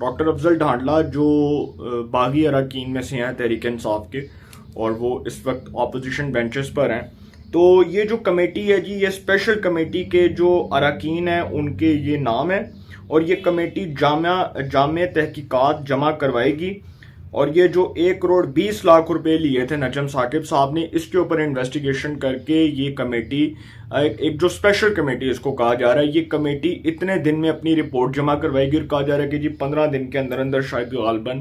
Doctor افضل ڈھانڈلا جو باغی اراکین میں سے ہیں تحریک انصاف کے، اور وہ اس وقت اپوزیشن بینچز پر ہیں. تو یہ جو کمیٹی ہے جی، یہ اسپیشل کمیٹی کے جو اراکین ہیں ان کے یہ نام ہے، اور یہ کمیٹی جامع تحقیقات جمع کروائے گی. اور یہ جو 1,20,00,000 روپے لیے تھے نجم ثاقب صاحب نے، اس کے اوپر انویسٹیگیشن کر کے یہ کمیٹی، ایک جو اسپیشل کمیٹی اس کو کہا جا رہا ہے، یہ کمیٹی اتنے دن میں اپنی رپورٹ جمع کروائے گی، اور کہا جا رہا ہے کہ جی 15 دن کے اندر اندر شاید غالباً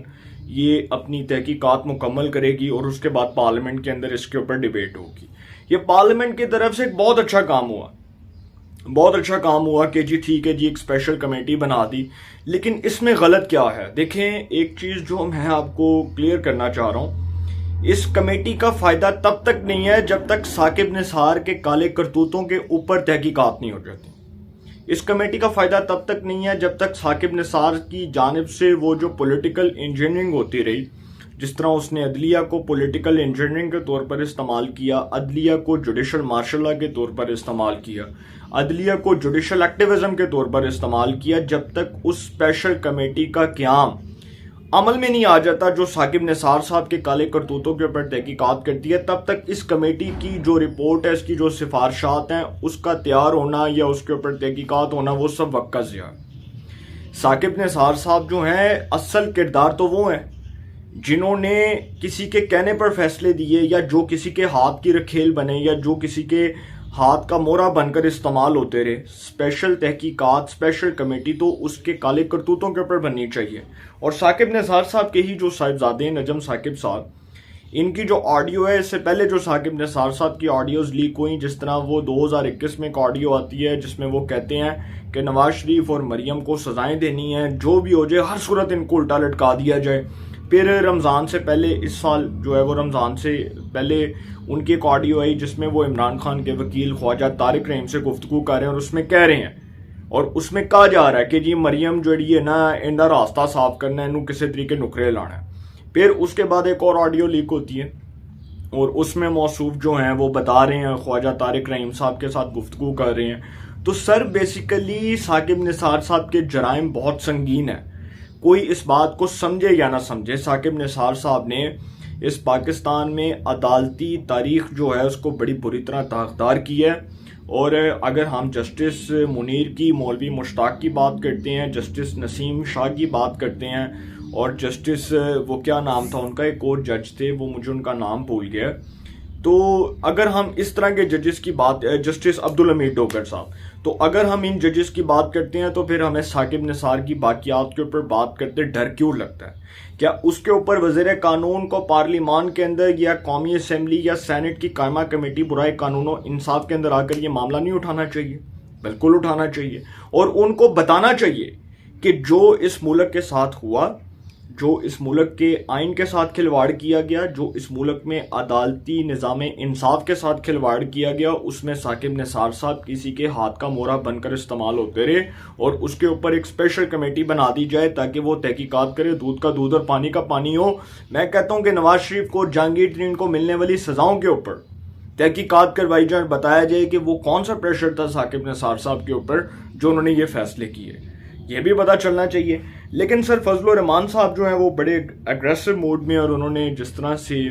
یہ اپنی تحقیقات مکمل کرے گی، اور اس کے بعد پارلیمنٹ کے اندر اس کے اوپر ڈیبیٹ ہوگی. یہ پارلیمنٹ کی طرف سے ایک بہت اچھا کام ہوا کہ جی ٹھیک ہے جی ایک اسپیشل کمیٹی بنا دی. لیکن اس میں غلط کیا ہے؟ دیکھیں، ایک چیز جو میں آپ کو کلیئر کرنا چاہ رہا ہوں، اس کمیٹی کا فائدہ تب تک نہیں ہے جب تک ثاقب نثار کے کالے کرتوتوں کے اوپر تحقیقات نہیں ہو جاتی. اس کمیٹی کا فائدہ تب تک نہیں ہے جب تک ثاقب نثار کی جانب سے وہ جو پولیٹیکل انجینئرنگ ہوتی رہی، جس طرح اس نے عدلیہ کو پولیٹیکل انجینئرنگ کے طور پر استعمال کیا، عدلیہ کو جوڈیشل مارشل لا کے طور پر استعمال کیا، عدلیہ کو جوڈیشل ایکٹیویزم کے طور پر استعمال کیا، جب تک اس اسپیشل کمیٹی کا قیام عمل میں نہیں آ جاتا جو ثاقب نثار صاحب کے کالے کرتوتوں کے اوپر تحقیقات کرتی ہے، تب تک اس کمیٹی کی جو رپورٹ ہے، اس کی جو سفارشات ہیں، اس کا تیار ہونا یا اس کے اوپر تحقیقات ہونا، وہ سب وقت کا ضیاع. ثاقب نثار صاحب جو ہیں، اصل کردار تو وہ ہیں جنہوں نے کسی کے کہنے پر فیصلے دیے، یا جو کسی کے ہاتھ کی رکھیل بنے، یا جو کسی کے ہاتھ کا مورا بن کر استعمال ہوتے رہے. اسپیشل تحقیقات، اسپیشل کمیٹی تو اس کے کالے کرتوتوں کے اوپر بننی چاہیے. اور ثاقب نثار صاحب کے ہی جو صاحبزادے ہیں نجم ثاقب صاحب، ان کی جو آڈیو ہے، اس سے پہلے جو ثاقب نثار صاحب کی آڈیوز لیک ہوئیں، جس طرح وہ 2021 میں ایک آڈیو آتی ہے جس میں وہ کہتے ہیں کہ نواز شریف اور مریم کو سزائیں دینی ہیں، جو بھی ہو جائے ہر صورت ان کو الٹا لٹکا دیا جائے. پھر رمضان سے پہلے، اس سال جو ہے وہ رمضان سے پہلے ان کی ایک آڈیو آئی جس میں وہ عمران خان کے وکیل خواجہ طارق رحیم سے گفتگو کر رہے ہیں، اور اس میں کہہ رہے ہیں، اور اس میں کہا جا رہا ہے کہ جی مریم جڑی ہے نا، اندا راستہ صاف کرنا ہے، انہوں کسی طریقے نکرے لانا ہے. پھر اس کے بعد ایک اور آڈیو لیک ہوتی ہے، اور اس میں موصوف جو ہیں وہ بتا رہے ہیں خواجہ طارق رحیم صاحب کے ساتھ گفتگو کر رہے ہیں. تو سر بیسیکلی ثاقب نثار صاحب کے جرائم بہت سنگین ہیں. کوئی اس بات کو سمجھے یا نہ سمجھے، ثاقب نثار صاحب نے اس پاکستان میں عدالتی تاریخ جو ہے اس کو بڑی بری طرح داغدار کی ہے. اور اگر ہم جسٹس منیر کی، مولوی مشتاق کی بات کرتے ہیں، جسٹس نسیم شاہ کی بات کرتے ہیں، اور جسٹس وہ کیا نام تھا ان کا، ایک اور جج تھے، وہ مجھے ان کا نام بھول گیا، تو اگر ہم اس طرح کے ججز کی بات، جسٹس عبدالحمید ڈوگر صاحب، تو اگر ہم ان ججز کی بات کرتے ہیں تو پھر ہمیں ثاقب نثار کی باقیات کے اوپر بات کرتے ڈر کیوں لگتا ہے؟ کیا اس کے اوپر وزیر قانون کو پارلیمان کے اندر یا قومی اسمبلی یا سینٹ کی قائمہ کمیٹی برائے قانون و انصاف کے اندر آ کر یہ معاملہ نہیں اٹھانا چاہیے؟ بالکل اٹھانا چاہیے، اور ان کو بتانا چاہیے کہ جو اس ملک کے ساتھ ہوا، جو اس ملک کے آئین کے ساتھ کھلواڑ کیا گیا، جو اس ملک میں عدالتی نظام انصاف کے ساتھ کھلواڑ کیا گیا، اس میں ثاقب نثار صاحب کسی کے ہاتھ کا مورا بن کر استعمال ہوتے رہے، اور اس کے اوپر ایک اسپیشل کمیٹی بنا دی جائے تاکہ وہ تحقیقات کرے، دودھ کا دودھ اور پانی کا پانی ہو. میں کہتا ہوں کہ نواز شریف کو، جہانگیر ترین کو ملنے والی سزاؤں کے اوپر تحقیقات کروائی جائے، اور بتایا جائے کہ وہ کون سا پریشر تھا ثاقب نثار صاحب کے اوپر جو انہوں نے یہ فیصلے کیے، یہ بھی پتہ چلنا چاہیے. لیکن سر فضل الرحمان صاحب جو ہیں وہ بڑے اگریسو موڈ میں، اور انہوں نے جس طرح سے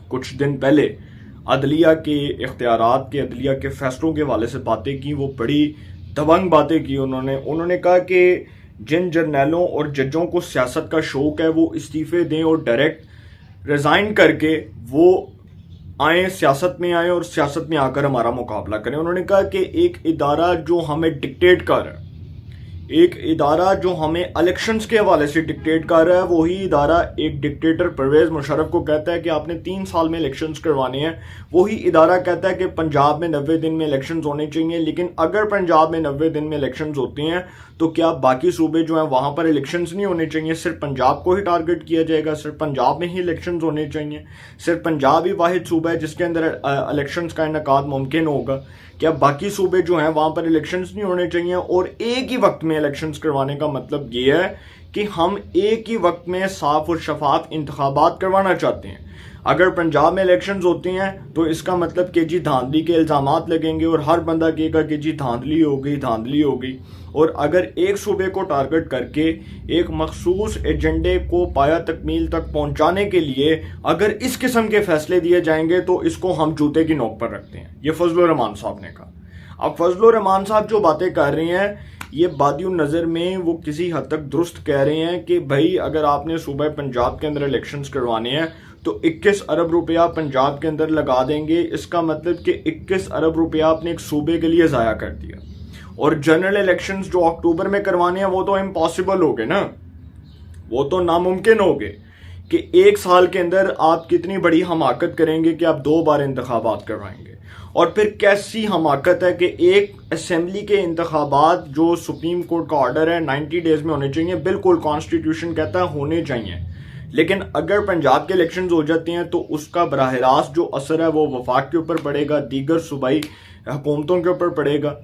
کچھ دن پہلے عدلیہ کے اختیارات کے، عدلیہ کے فیصلوں کے حوالے سے باتیں کی، وہ بڑی دبنگ باتیں کی. انہوں نے کہا کہ جن جرنیلوں اور ججوں کو سیاست کا شوق ہے وہ استعفے دیں اور ڈائریکٹ ریزائن کر کے وہ آئیں، سیاست میں آئیں، اور سیاست میں آ کر ہمارا مقابلہ کریں. انہوں نے کہا کہ ایک ادارہ جو ہمیں ڈکٹیٹ کر رہا ہے، ایک ادارہ جو ہمیں الیکشنز کے حوالے سے ڈکٹیٹ کر رہا ہے، وہی ادارہ ایک ڈکٹیٹر پرویز مشرف کو کہتا ہے کہ آپ نے 3 سال میں الیکشنز کروانے ہیں. وہی ادارہ کہتا ہے کہ پنجاب میں 90 دن میں الیکشنز ہونے چاہیے. لیکن اگر پنجاب میں 90 دن میں الیکشنز ہوتے ہیں تو کیا باقی صوبے جو ہیں وہاں پر الیکشنز نہیں ہونے چاہیے؟ صرف پنجاب کو ہی ٹارگٹ کیا جائے گا؟ صرف پنجاب میں ہی الیکشنز ہونے چاہیے؟ صرف پنجاب ہی واحد صوبہ ہے جس کے اندر الیکشنز کا انعقاد ممکن ہوگا؟ کیا باقی صوبے جو ہیں وہاں پر الیکشنز نہیں ہونے چاہیے؟ اور ایک ہی وقت میں الیکشنز کروانے کا مطلب یہ ہے کہ ہم ایک ہی وقت میں صاف اور شفاف انتخابات کروانا چاہتے ہیں. اگر پنجاب میں الیکشنز ہوتی ہیں تو اس کا مطلب کہ جی دھاندلی کے الزامات لگیں گے اور ہر بندہ کہے گا کہ جی دھاندلی ہو گئی. اور اگر ایک صوبے کو ٹارگٹ کر کے ایک مخصوص ایجنڈے کو پایا تکمیل تک پہنچانے کے لیے اگر اس قسم کے فیصلے دیے جائیں گے تو اس کو ہم جوتے کی نوک پر رکھتے ہیں. یہ فضل الرحمان صاحب نے کہا. اب فضل الرحمان صاحب جو باتیں کر رہے ہیں یہ بادی النظر میں وہ کسی حد تک درست کہہ رہے ہیں کہ بھائی اگر آپ نے صوبہ پنجاب کے اندر الیکشنز کروانے ہیں تو 21 ارب روپیہ پنجاب کے اندر لگا دیں گے. اس کا مطلب کہ 21 ارب روپیہ آپ نے ایک صوبے کے لیے ضائع کر دیا. اور جنرل الیکشنز جو اکتوبر میں کروانے ہیں وہ تو امپاسبل ہو گئے نا, وہ تو ناممکن ہو گئے کہ ایک سال کے اندر آپ کتنی بڑی حماقت کریں گے کہ آپ 2 بار انتخابات کروائیں گے. اور پھر کیسی حماقت ہے کہ ایک اسمبلی کے انتخابات جو سپریم کورٹ کا آرڈر ہے 90 ڈیز میں ہونے چاہیے, بالکل کانسٹیٹیوشن کہتا ہے ہونے چاہیے, لیکن اگر پنجاب کے الیکشنز ہو جاتے ہیں تو اس کا براہ راست جو اثر ہے وہ وفاق کے اوپر پڑے گا, دیگر صوبائی حکومتوں کے اوپر پڑے گا,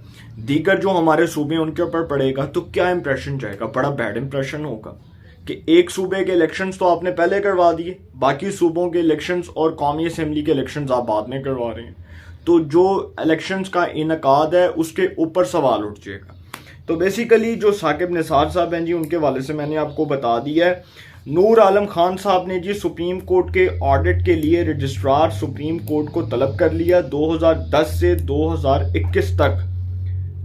دیگر جو ہمارے صوبے ہیں ان کے اوپر پڑے گا. تو کیا امپریشن جائے گا؟ بڑا بیڈ امپریشن ہوگا کہ ایک صوبے کے الیکشنز تو آپ نے پہلے کروا دیے, باقی صوبوں کے الیکشنز اور قومی اسمبلی کے الیکشنز آپ بعد میں کروا رہے ہیں. تو جو الیکشنز کا انعقاد ہے اس کے اوپر سوال اٹھ جائے گا. تو بیسیکلی جو ثاقب نثار صاحب ہیں جی ان کے حوالے سے میں نے آپ کو بتا دیا ہے. نور عالم خان صاحب نے جی سپریم کورٹ کے آڈٹ کے لیے رجسٹرار سپریم کورٹ کو طلب کر لیا. 2010 سے 2021 تک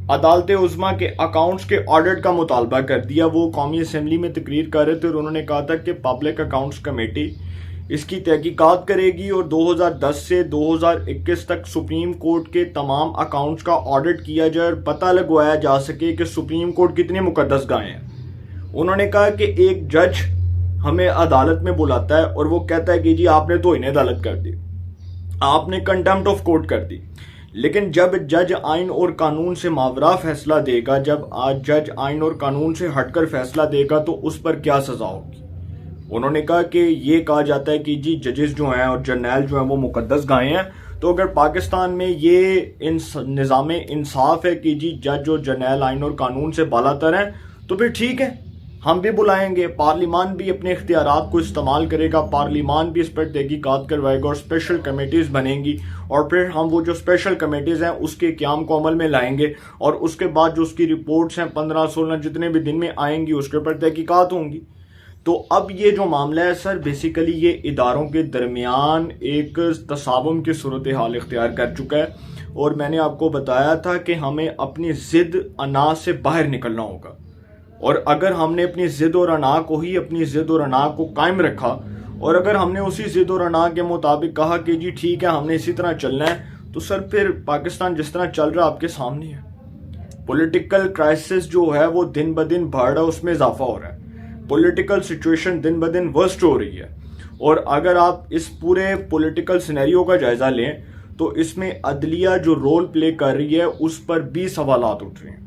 عدالت عظمیٰ کے اکاؤنٹس کے آڈٹ کا مطالبہ کر دیا. وہ قومی اسمبلی میں تقریر کر رہے تھے اور انہوں نے کہا تھا کہ پبلک اکاؤنٹس کمیٹی اس کی تحقیقات کرے گی اور 2010 سے 2021 تک سپریم کورٹ کے تمام اکاؤنٹس کا آڈٹ کیا جائے اور پتہ لگوایا جا سکے کہ سپریم کورٹ کتنے مقدس گائے ہیں. انہوں نے کہا کہ ایک جج ہمیں عدالت میں بلاتا ہے اور وہ کہتا ہے کہ جی آپ نے توہین عدالت کر دی, آپ نے کنٹمپٹ آف کورٹ کر دی, لیکن جب جج آئین اور قانون سے ماورا فیصلہ دے گا, جب آج جج آئین اور قانون سے ہٹ کر فیصلہ دے گا تو اس پر کیا سزا ہوگی. انہوں نے کہا کہ یہ کہا جاتا ہے کہ جی ججز جو ہیں اور جرنیل جو ہیں وہ مقدس گائے ہیں. تو اگر پاکستان میں یہ نظام انصاف ہے کہ جی جج اور جرنیل آئین اور قانون سے بالا تر ہیں تو پھر ٹھیک ہے, ہم بھی بلائیں گے, پارلیمان بھی اپنے اختیارات کو استعمال کرے گا, پارلیمان بھی اس پر تحقیقات کروائے گا اور اسپیشل کمیٹیز بنیں گی, اور پھر ہم وہ جو اسپیشل کمیٹیز ہیں اس کے قیام کو عمل میں لائیں گے اور اس کے بعد جو اس کی رپورٹس ہیں 15-16 جتنے بھی دن میں آئیں گی اس کے اوپر تحقیقات ہوں گی. تو اب یہ جو معاملہ ہے سر بیسیکلی یہ اداروں کے درمیان ایک تصادم کی صورتحال اختیار کر چکا ہے. اور میں نے آپ کو بتایا تھا کہ ہمیں اپنی ضد انا سے باہر نکلنا ہوگا, اور اگر ہم نے اپنی ضد اور انا کو ہی اپنی ضد اور انا کو قائم رکھا اور اگر ہم نے اسی ضد اور انا کے مطابق کہا کہ جی ٹھیک ہے ہم نے اسی طرح چلنا ہے, تو سر پھر پاکستان جس طرح چل رہا آپ کے سامنے ہے. پولیٹیکل کرائسس جو ہے وہ دن بدن بڑھ رہا ہے, اس میں اضافہ ہو رہا ہے, پولیٹیکل سچویشن دن بدن ورسٹ ہو رہی ہے. اور اگر آپ اس پورے پولیٹیکل سینیریو کا جائزہ لیں تو اس میں عدلیہ جو رول پلے کر رہی ہے اس پر بھی سوالات اٹھ رہے ہیں,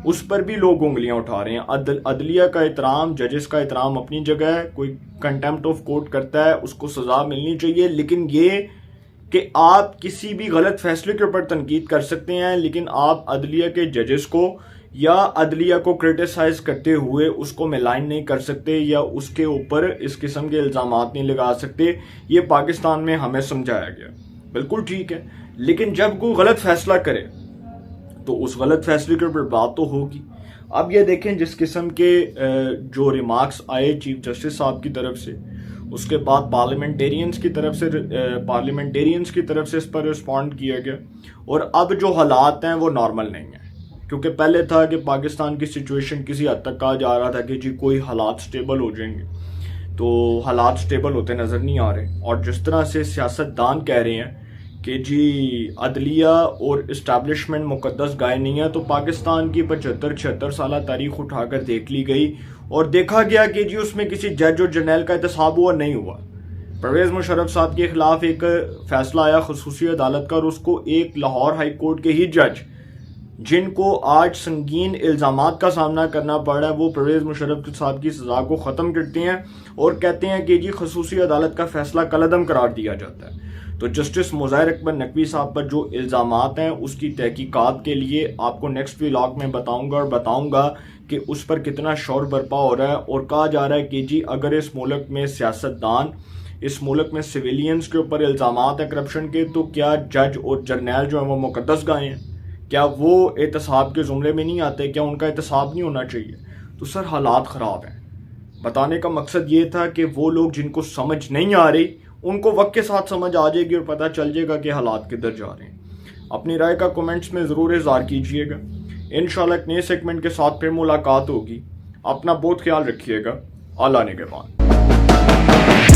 اس پر بھی لوگ انگلیاں اٹھا رہے ہیں. عدلیہ کا احترام, ججز کا احترام اپنی جگہ ہے, کوئی کنٹمپٹ آف کورٹ کرتا ہے اس کو سزا ملنی چاہیے, لیکن یہ کہ آپ کسی بھی غلط فیصلے کے اوپر تنقید کر سکتے ہیں لیکن آپ عدلیہ کے ججز کو یا عدلیہ کو کرٹیسائز کرتے ہوئے اس کو ملائن نہیں کر سکتے یا اس کے اوپر اس قسم کے الزامات نہیں لگا سکتے. یہ پاکستان میں ہمیں سمجھایا گیا, بالکل ٹھیک ہے, لیکن جب کوئی غلط فیصلہ کرے تو اس غلط فیصلے کے اوپر بات تو ہوگی. اب یہ دیکھیں جس قسم کے جو ریمارکس آئے چیف جسٹس صاحب کی طرف سے, اس کے بعد پارلیمنٹیرینز کی طرف سے اس پر رسپونڈ کیا گیا, اور اب جو حالات ہیں وہ نارمل نہیں ہیں. کیونکہ پہلے تھا کہ پاکستان کی سچویشن کسی حد تک کہا جا رہا تھا کہ جی کوئی حالات سٹیبل ہو جائیں گے, تو حالات سٹیبل ہوتے نظر نہیں آ رہے. اور جس طرح سے سیاستدان کہہ رہے ہیں کہ جی عدلیہ اور اسٹیبلشمنٹ مقدس گائے نہیں ہے, تو پاکستان کی 75-76 سالہ تاریخ اٹھا کر دیکھ لی گئی اور دیکھا گیا کہ جی اس میں کسی جج اور جرنیل کا احتساب ہوا نہیں ہوا. پرویز مشرف صاحب کے خلاف ایک فیصلہ آیا خصوصی عدالت کا, اور اس کو ایک لاہور ہائی کورٹ کے ہی جج جن کو آج سنگین الزامات کا سامنا کرنا پڑ رہا ہے, وہ پرویز مشرف صاحب کی سزا کو ختم کرتے ہیں اور کہتے ہیں کہ جی خصوصی عدالت کا فیصلہ کالعدم قرار دیا جاتا ہے. تو جسٹس مظاہر اکبر نقوی صاحب پر جو الزامات ہیں اس کی تحقیقات کے لیے آپ کو نیکسٹ ولاگ میں بتاؤں گا کہ اس پر کتنا شور برپا ہو رہا ہے, اور کہا جا رہا ہے کہ جی اگر اس ملک میں سیاستدان اس ملک میں سویلینز کے اوپر الزامات ہیں کرپشن کے، تو کیا جج اور جرنیل جو ہیں وہ مقدس گائے ہیں؟ کیا وہ احتساب کے زمرے میں نہیں آتے؟ کیا ان کا احتساب نہیں ہونا چاہیے؟ تو سر حالات خراب ہیں. بتانے کا مقصد یہ تھا کہ وہ لوگ جن کو سمجھ نہیں آ رہی ان کو وقت کے ساتھ سمجھ آ جائے گی اور پتہ چل جائے گا کہ حالات کدھر جا رہے ہیں. اپنی رائے کا کومنٹس میں ضرور اظہار کیجئے گا. انشاءاللہ ایک نئے سیگمنٹ کے ساتھ پھر ملاقات ہوگی. اپنا بہت خیال رکھیے گا. اللہ نگہبان.